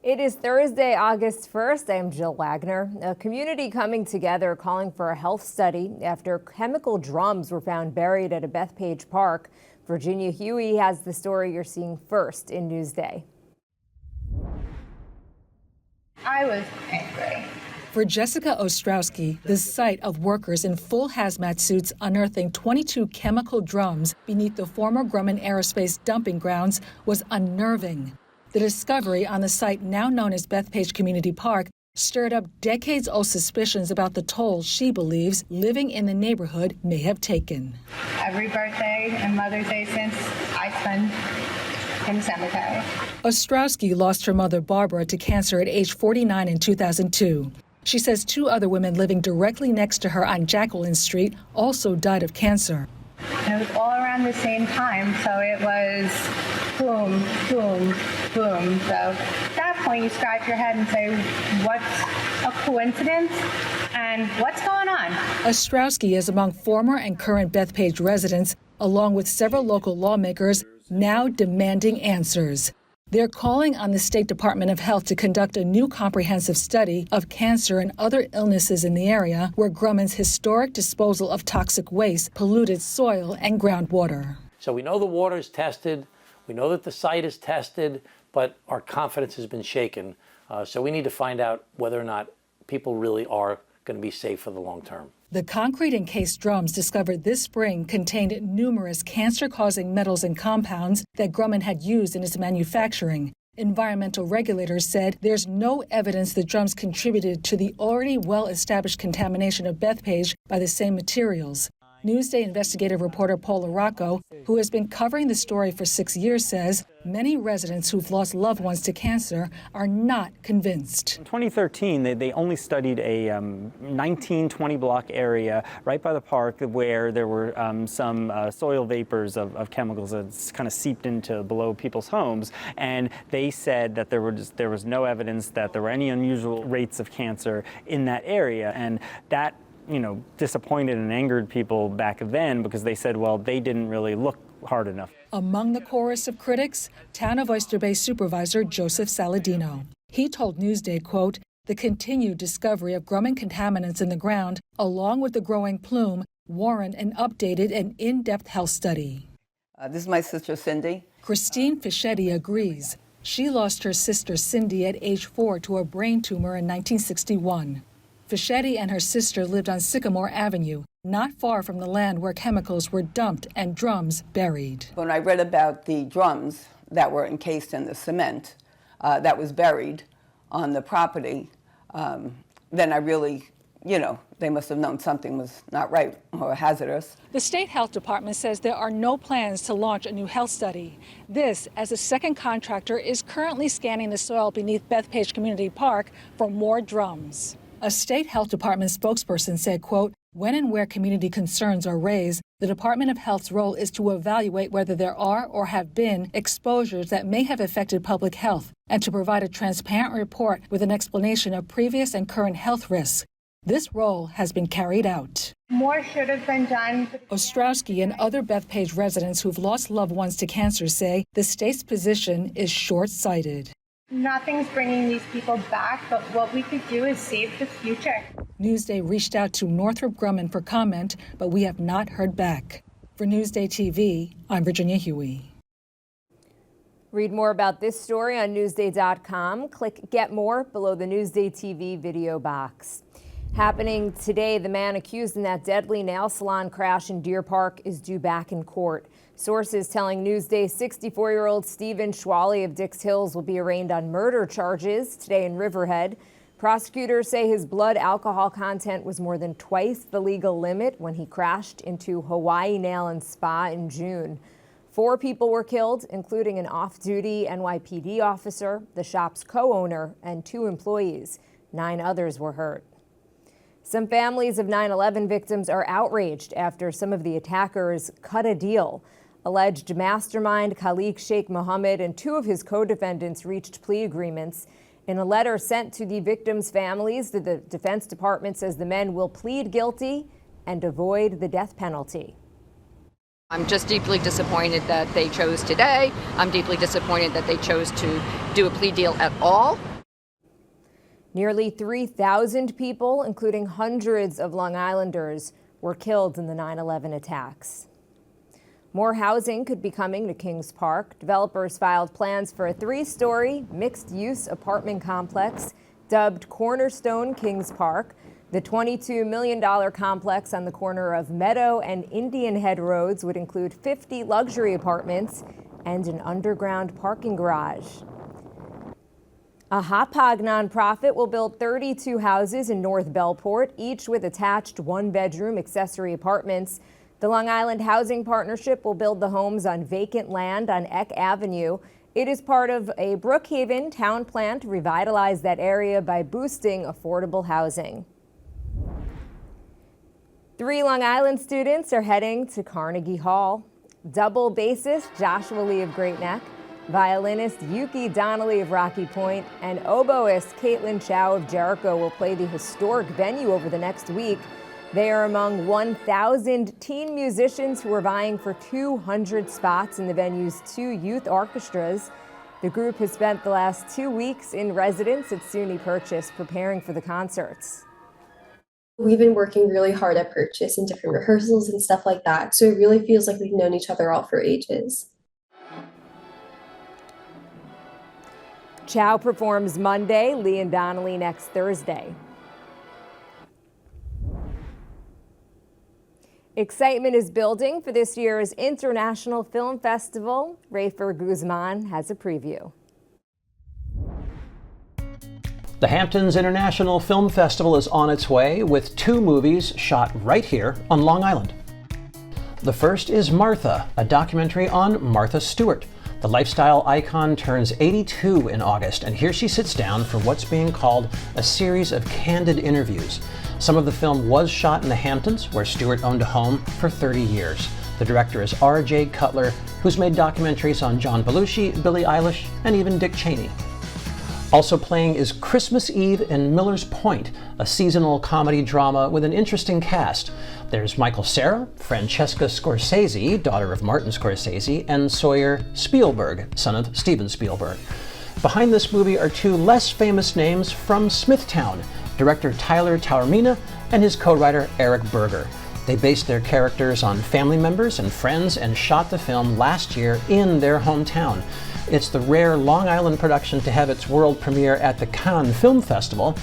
It is Thursday, August 1st. I'm Jill Wagner. A community coming together calling for a health study after chemical drums were found buried at a Bethpage park. Virginia Huey has the story you're seeing first in Newsday. I was angry. For Jessica Ostrowski, the sight of workers in full hazmat suits unearthing 22 chemical drums beneath the former Grumman Aerospace dumping grounds was unnerving. The discovery on the site now known as Bethpage Community Park stirred up decades-old suspicions about the toll she believes living in the neighborhood may have taken. Every birthday and Mother's Day since I spent in the cemetery. Ostrowski lost her mother Barbara to cancer at age 49 in 2002. She says two other women living directly next to her on Jacqueline Street also died of cancer. And it was all around the same time, so it was boom, boom, boom. So at that point, you scratch your head and say, what's a coincidence and what's going on? Ostrowski is among former and current Bethpage residents, along with several local lawmakers, now demanding answers. They're calling on the State Department of Health to conduct a new comprehensive study of cancer and other illnesses in the area where Grumman's historic disposal of toxic waste polluted soil and groundwater. So we know the water is tested, we know that the site is tested, but our confidence has been shaken. So we need to find out whether or not people really are going to be safe for the long term. The concrete encased drums discovered this spring contained numerous cancer-causing metals and compounds that Grumman had used in its manufacturing. Environmental regulators said there's no evidence the drums contributed to the already well-established contamination of Bethpage by the same materials. Newsday investigative reporter Paula Rocco, who has been covering the story for 6 years, says many residents who've lost loved ones to cancer are not convinced. In 2013, they only studied a 19-20 block area right by the park where there were some soil vapors of chemicals that kind of seeped into below people's homes. And they said that there was no evidence that there were any unusual rates of cancer in that area. And that disappointed and angered people back then because they said, well, they didn't really look hard enough. Among the chorus of critics, Town of Oyster Bay Supervisor Joseph Saladino. He told Newsday, quote, the continued discovery of Grumman contaminants in the ground, along with the growing plume, warrant an updated and in-depth health study. This is my sister, Cindy. Christine Fischetti agrees. She lost her sister, Cindy, at age 4 to a brain tumor in 1961. Fischetti and her sister lived on Sycamore Avenue, not far from the land where chemicals were dumped and drums buried. When I read about the drums that were encased in the cement that was buried on the property, then I really, they must have known something was not right or hazardous. The State Health Department says there are no plans to launch a new health study. This, as a second contractor is currently scanning the soil beneath Bethpage Community Park for more drums. A State Health Department spokesperson said, quote, when and where community concerns are raised, the Department of Health's role is to evaluate whether there are or have been exposures that may have affected public health and to provide a transparent report with an explanation of previous and current health risks. This role has been carried out. More should have been done. Ostrowski and other Bethpage residents who've lost loved ones to cancer say the state's position is short-sighted. Nothing's bringing these people back, but what we could do is save the future. Newsday reached out to Northrop Grumman for comment, but we have not heard back. For NewsdayTV, I'm Virginia Huey. Read more about this story on Newsday.com. Click Get More below the NewsdayTV video box. Happening today, the man accused in that deadly nail salon crash in Deer Park is due back in court. Sources telling Newsday 64-year-old Stephen Schwally of Dix Hills will be arraigned on murder charges today in Riverhead. Prosecutors say his blood alcohol content was more than twice the legal limit when he crashed into Hawaii Nail and Spa in June. 4 people were killed, including an off-duty NYPD officer, the shop's co-owner, and 2 employees. 9 others were hurt. Some families of 9/11 victims are outraged after some of the attackers cut a deal. Alleged mastermind Khalik Sheikh Mohammed and 2 of his co-defendants reached plea agreements. In a letter sent to the victims' families, the Defense Department says the men will plead guilty and avoid the death penalty. I'm just deeply disappointed that they chose today. I'm deeply disappointed that they chose to do a plea deal at all. Nearly 3,000 people, including hundreds of Long Islanders, were killed in the 9/11 attacks. More housing could be coming to Kings Park. Developers filed plans for a 3-story mixed-use apartment complex dubbed Cornerstone Kings Park. The $22 million complex on the corner of Meadow and Indian Head Roads would include 50 luxury apartments and an underground parking garage. A Hauppauge nonprofit will build 32 houses in North Bellport, each with attached 1-bedroom accessory apartments. The Long Island Housing Partnership will build the homes on vacant land on Eck Avenue. It is part of a Brookhaven town plan to revitalize that area by boosting affordable housing. 3 Long Island students are heading to Carnegie Hall. Double bassist Joshua Lee of Great Neck, violinist Yuki Donnelly of Rocky Point, and oboist Caitlin Chow of Jericho will play the historic venue over the next week. They are among 1,000 teen musicians who are vying for 200 spots in the venue's 2 youth orchestras. The group has spent the last 2 weeks in residence at SUNY Purchase preparing for the concerts. We've been working really hard at Purchase and different rehearsals and stuff like that, so it really feels like we've known each other all for ages. Chow performs Monday, Lee and Donnelly next Thursday. Excitement is building for this year's International Film Festival. Rafer Guzman has a preview. The Hampton's International Film Festival is on its way with 2 movies shot right here on Long Island. The first is Martha, a documentary on Martha Stewart. The lifestyle icon turns 82 in August, and here she sits down for what's being called a series of candid interviews. Some of the film was shot in the Hamptons, where Stewart owned a home for 30 years. The director is R.J. Cutler, who's made documentaries on John Belushi, Billie Eilish, and even Dick Cheney. Also playing is Christmas Eve in Miller's Point, a seasonal comedy drama with an interesting cast. There's Michael Cera, Francesca Scorsese, daughter of Martin Scorsese, and Sawyer Spielberg, son of Steven Spielberg. Behind this movie are 2 less famous names from Smithtown, director Tyler Taormina and his co-writer Eric Berger. They based their characters on family members and friends and shot the film last year in their hometown. It's the rare Long Island production to have its world premiere at the Cannes Film Festival.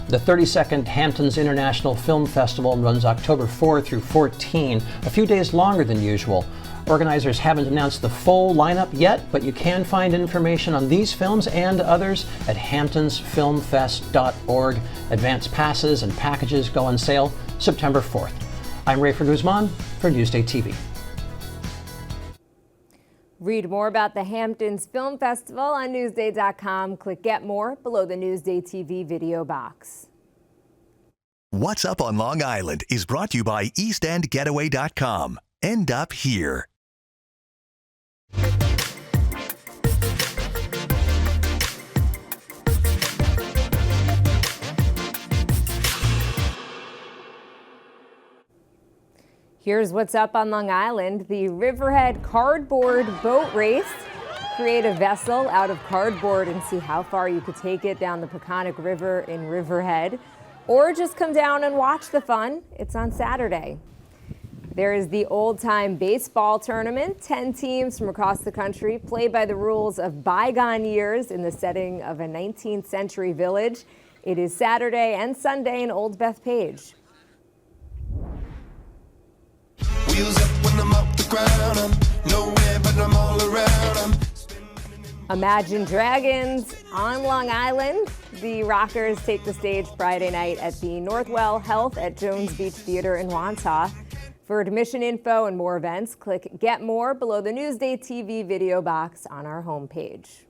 The 32nd Hamptons International Film Festival runs October 4 through 14, a few days longer than usual. Organizers haven't announced the full lineup yet, but you can find information on these films and others at hamptonsfilmfest.org. Advance passes and packages go on sale September 4th. I'm Rafer Guzman for NewsdayTV. Read more about the Hamptons Film Festival on Newsday.com. Click Get More below the NewsdayTV video box. What's Up on Long Island is brought to you by EastEndGetaway.com. End up here. Here's what's up on Long Island. The Riverhead Cardboard Boat Race. Create a vessel out of cardboard and see how far you could take it down the Peconic River in Riverhead. Or just come down and watch the fun. It's on Saturday. There is the old-time baseball tournament. 10 teams from across the country play by the rules of bygone years in the setting of a 19th century village. It is Saturday and Sunday in Old Bethpage. Wheels up when I'm off the ground. I'm nowhere but I'm all around. Imagine Dragons on Long Island. The Rockers take the stage Friday night at the Northwell Health at Jones Beach Theater in Wantagh. For admission info and more events, click Get More below the NewsdayTV video box on our homepage.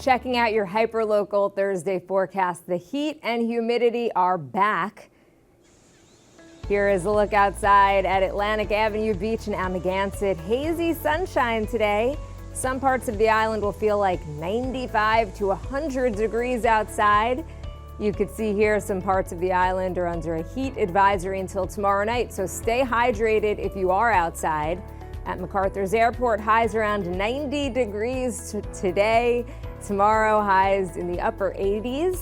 Checking out your hyperlocal Thursday forecast, the heat and humidity are back. Here is a look outside at Atlantic Avenue Beach in Amagansett. Hazy sunshine today. Some parts of the island will feel like 95 to 100 degrees outside. You could see here some parts of the island are under a heat advisory until tomorrow night, so stay hydrated if you are outside. At MacArthur's Airport, highs around 90 degrees today. Tomorrow, highs in the upper 80s.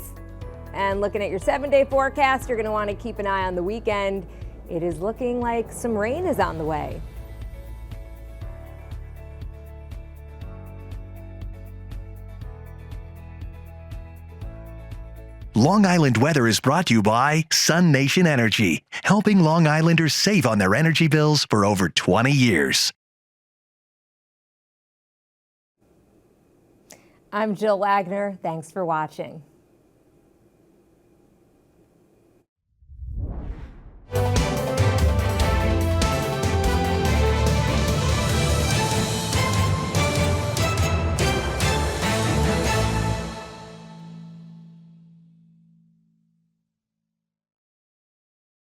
And looking at your 7-day forecast, you're going to want to keep an eye on the weekend. It is looking like some rain is on the way. Long Island weather is brought to you by Sun Nation Energy, helping Long Islanders save on their energy bills for over 20 years. I'm Jill Wagner. Thanks for watching.